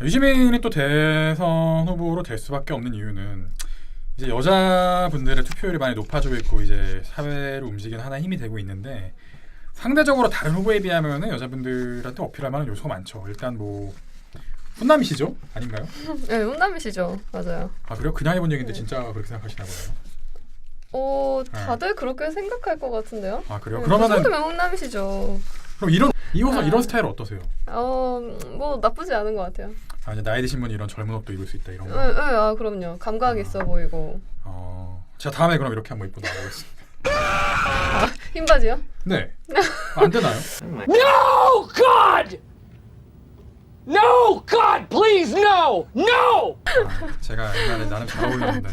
유시민이 또 대선 후보로 될 수밖에 없는 이유는 이제 여자분들의 투표율이 많이 높아지고 있고 이제 사회를 움직이는 하나의 힘이 되고 있는데 상대적으로 다른 후보에 비하면은 여자분들한테 어필할 만한 요소가 많죠. 일단 뭐 훈남이시죠? 아닌가요? 네, 훈남이시죠. 맞아요. 아 그래요? 그냥 해본 얘기인데 진짜 그렇게 생각하시나 보네요. 다들 그렇게 생각할 것 같은데요. 아 그래요? 네, 그러면은 그 정도면 훈남이시죠. 그럼 이런 스타일 어떠세요? 뭐 나쁘지 않은 것 같아요. 아 이제 나이 드신 분이 이런 젊은 옷도 입을 수 있다 이런 거. 그럼요. 감각 있어 보이고. 제가 다음에 그럼 이렇게 한번 입고 나가겠습니다. 흰 바지요? 네. 안 되나요? No, God! No, God, please, no! No! 제가 옛날에 나는 잘 어울렸는데.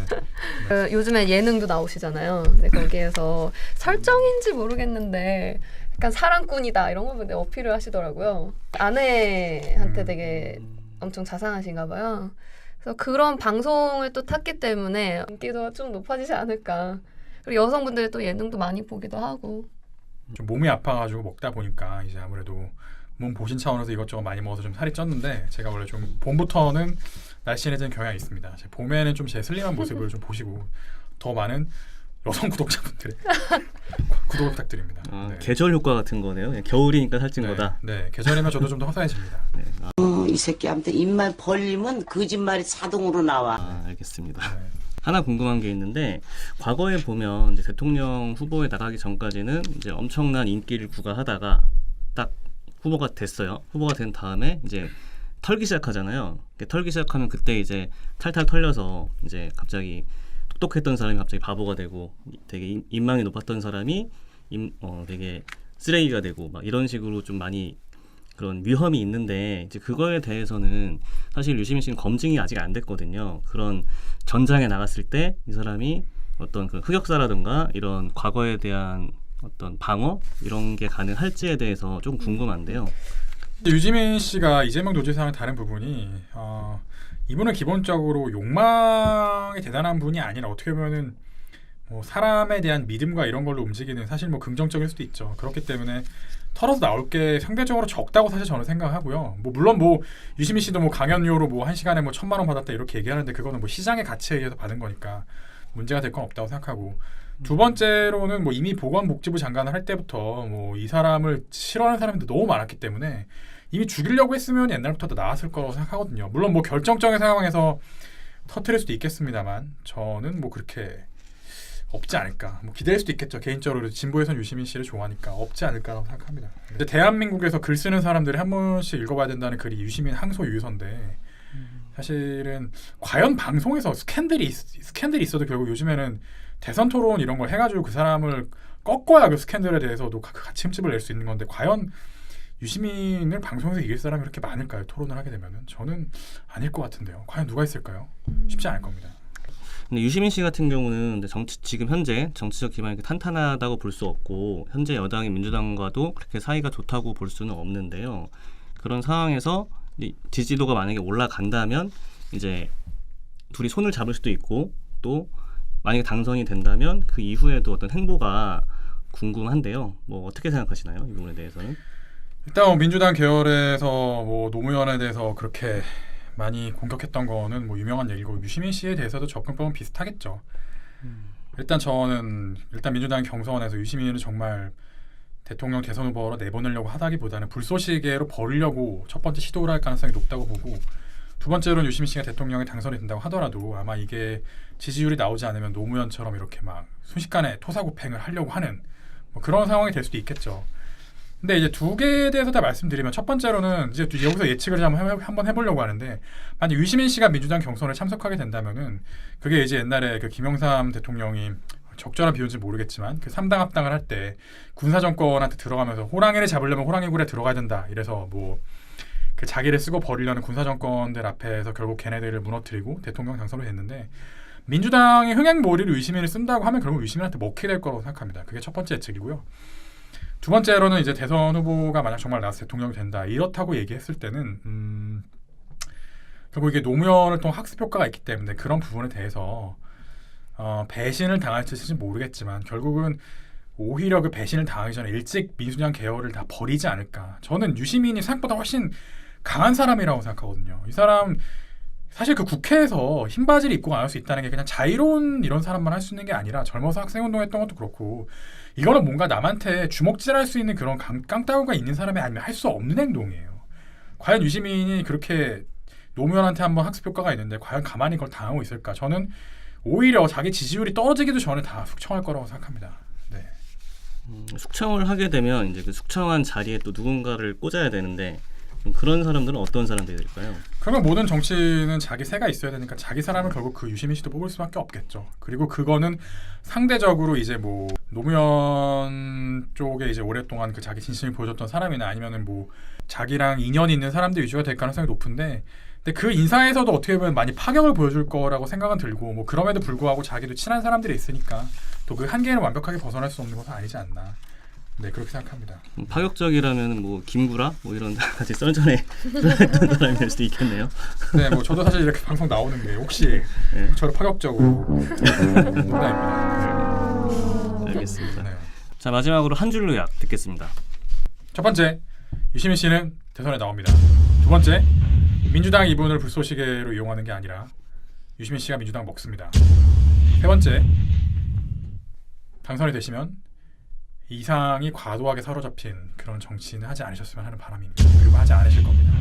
요즘에 예능도 나오시잖아요. 근데 거기에서 설정인지 모르겠는데 약간 사랑꾼이다 이런 거 어필을 하시더라고요. 아내한테 되게 엄청 자상하신가 봐요. 그래서 그런 방송을 또 탔기 때문에 인기도 좀 높아지지 않을까. 그리고 여성분들이 또 예능도 많이 보기도 하고. 좀 몸이 아파가지고 먹다 보니까 이제 아무래도 몸 보신 차원에서 이것저것 많이 먹어서 좀 살이 쪘는데 제가 원래 좀 봄부터는 날씬해지는 경향이 있습니다. 봄에는 좀 제 슬림한 모습을 좀 보시고 더 많은 여성 구독자분들의 구독을 부탁드립니다. 네. 계절 효과 같은 거네요. 겨울이니까 살찐 거다. 네, 계절이면 저도 좀 더 화사해집니다. 네. 이 새끼한테 입만 벌리면 거짓말이 자동으로 나와. 알겠습니다. 네. 하나 궁금한 게 있는데 과거에 보면 이제 대통령 후보에 나가기 전까지는 이제 엄청난 인기를 구가하다가 딱 후보가 됐어요. 후보가 된 다음에 이제 털기 시작하잖아요. 털기 시작하면 그때 이제 탈탈 털려서 이제 갑자기 똑똑했던 사람이 갑자기 바보가 되고 되게 인망이 높았던 사람이 되게 쓰레기가 되고 막 이런 식으로 좀 많이 그런 위험이 있는데 이제 그거에 대해서는 사실 유시민 씨는 검증이 아직 안 됐거든요. 그런 전장에 나갔을 때 이 사람이 어떤 그 흑역사라든가 이런 과거에 대한 어떤 방어 이런 게 가능할지에 대해서 좀 궁금한데요. 유시민 씨가 이재명 도지사랑 다른 부분이 이분은 기본적으로 욕망이 대단한 분이 아니라 어떻게 보면은 뭐 사람에 대한 믿음과 이런 걸로 움직이는 사실 뭐 긍정적일 수도 있죠. 그렇기 때문에 털어서 나올 게 상대적으로 적다고 사실 저는 생각하고요. 뭐 물론 뭐 유시민 씨도 뭐 강연료로 뭐 1시간에 뭐 1,000만 원 받았다 이렇게 얘기하는데 그거는 뭐 시장의 가치에 의해서 받은 거니까 문제가 될 건 없다고 생각하고 두 번째로는 뭐 이미 보건복지부 장관을 할 때부터 뭐 이 사람을 싫어하는 사람들이 너무 많았기 때문에 이미 죽이려고 했으면 옛날부터 나왔을 거라고 생각하거든요. 물론 뭐 결정적인 상황에서 터트릴 수도 있겠습니다만 저는 뭐 그렇게 없지 않을까. 뭐 기대할 수도 있겠죠. 개인적으로 진보에선 유시민 씨를 좋아하니까 없지 않을까라고 생각합니다. 근데 대한민국에서 글 쓰는 사람들이 한 번씩 읽어봐야 된다는 글이 유시민 항소유서인데 사실은 과연 방송에서 스캔들이 있어도 결국 요즘에는 대선 토론 이런 걸 해가지고 그 사람을 꺾어야 그 스캔들에 대해서도 같이 흠집을 낼 수 있는 건데 과연 유시민을 방송에서 이길 사람이 그렇게 많을까요? 토론을 하게 되면은 저는 아닐 것 같은데요. 과연 누가 있을까요? 쉽지 않을 겁니다. 근데 유시민 씨 같은 경우는 지금 현재 정치적 기반이 탄탄하다고 볼 수 없고 현재 여당인 민주당과도 그렇게 사이가 좋다고 볼 수는 없는데요. 그런 상황에서 지지도가 만약에 올라간다면 이제 둘이 손을 잡을 수도 있고 또 만약에 당선이 된다면 그 이후에도 어떤 행보가 궁금한데요. 뭐 어떻게 생각하시나요? 이 부분에 대해서는? 일단 민주당 계열에서 뭐 노무현에 대해서 그렇게 많이 공격했던 거는 뭐 유명한 얘기고 유시민 씨에 대해서도 접근법은 비슷하겠죠. 일단 저는 민주당 경선에서 유시민을 정말 대통령 대선 후보로 내보내려고 하다기보다는 불쏘시개로 버리려고 첫 번째 시도를 할 가능성이 높다고 보고 두 번째로는 유시민 씨가 대통령에 당선이 된다고 하더라도 아마 이게 지지율이 나오지 않으면 노무현처럼 이렇게 막 순식간에 토사구팽을 하려고 하는 뭐 그런 상황이 될 수도 있겠죠. 근데 이제 두 개에 대해서 다 말씀드리면 첫 번째로는 이제 여기서 예측을 한번 해보려고 하는데 만약 유시민 씨가 민주당 경선에 참석하게 된다면은 그게 이제 옛날에 그 김영삼 대통령이 적절한 비유인지 모르겠지만 그 3당 합당을 할 때 군사 정권한테 들어가면서 호랑이를 잡으려면 호랑이 굴에 들어가야 된다 이래서 뭐 그 자기를 쓰고 버리려는 군사 정권들 앞에서 결국 걔네들을 무너뜨리고 대통령 당선이 됐는데 민주당이 흥행몰이로 유시민을 쓴다고 하면 결국 유시민한테 먹히게 될 거라고 생각합니다. 그게 첫 번째 예측이고요. 두 번째로는 이제 대선 후보가 만약 정말 나와서 대통령이 된다 이렇다고 얘기했을 때는 결국 이게 노무현을 통한 학습 효과가 있기 때문에 그런 부분에 대해서 배신을 당할지는 모르겠지만 결국은 오히려 그 배신을 당하기 전에 일찍 민주당 계열을 다 버리지 않을까. 저는 유시민이 생각보다 훨씬 강한 사람이라고 생각하거든요. 이 사람 사실 그 국회에서 흰 바지를 입고 나올 수 있다는 게 그냥 자유로운 이런 사람만 할 수 있는 게 아니라 젊어서 학생운동했던 것도 그렇고 이거는 뭔가 남한테 주먹질할 수 있는 그런 깡따구가 있는 사람이 아니면 할 수 없는 행동이에요. 과연 유시민이 그렇게 노무현한테 한번 학습 효과가 있는데 과연 가만히 그걸 당하고 있을까? 저는 오히려 자기 지지율이 떨어지기도 전에 다 숙청할 거라고 생각합니다. 네. 숙청을 하게 되면 이제 그 숙청한 자리에 또 누군가를 꽂아야 되는데 그런 사람들은 어떤 사람들이 될까요? 그러면 모든 정치는 자기 새가 있어야 되니까 자기 사람을 결국 그 유시민 씨도 뽑을 수밖에 없겠죠. 그리고 그거는 상대적으로 이제 뭐 노무현 쪽에 이제 오랫동안 그 자기 진심을 보여줬던 사람이나 아니면은 뭐 자기랑 인연이 있는 사람들 위주가 될 가능성이 높은데, 근데 그 인사에서도 어떻게 보면 많이 파격을 보여줄 거라고 생각은 들고 뭐 그럼에도 불구하고 자기도 친한 사람들이 있으니까 또 그 한계는 완벽하게 벗어날 수 없는 것은 아니지 않나. 네, 그렇게 생각합니다. 파격적이라면 뭐 김구라 뭐 이런 같이 썰전에 했던 사람이 될 수도 있겠네요. 네, 뭐 저도 사실 이렇게 방송 나오는 게 혹시 네. 저를 파격적으로 농담입니다. 알겠습니다. 네. 자, 마지막으로 한 줄로 요약 듣겠습니다. 첫 번째, 유시민 씨는 대선에 나옵니다. 두 번째, 민주당 이분을 불쏘시개로 이용하는 게 아니라 유시민 씨가 민주당 먹습니다. 세 번째, 당선이 되시면 이상이 과도하게 사로잡힌 그런 정치는 하지 않으셨으면 하는 바람입니다. 그리고 하지 않으실 겁니다.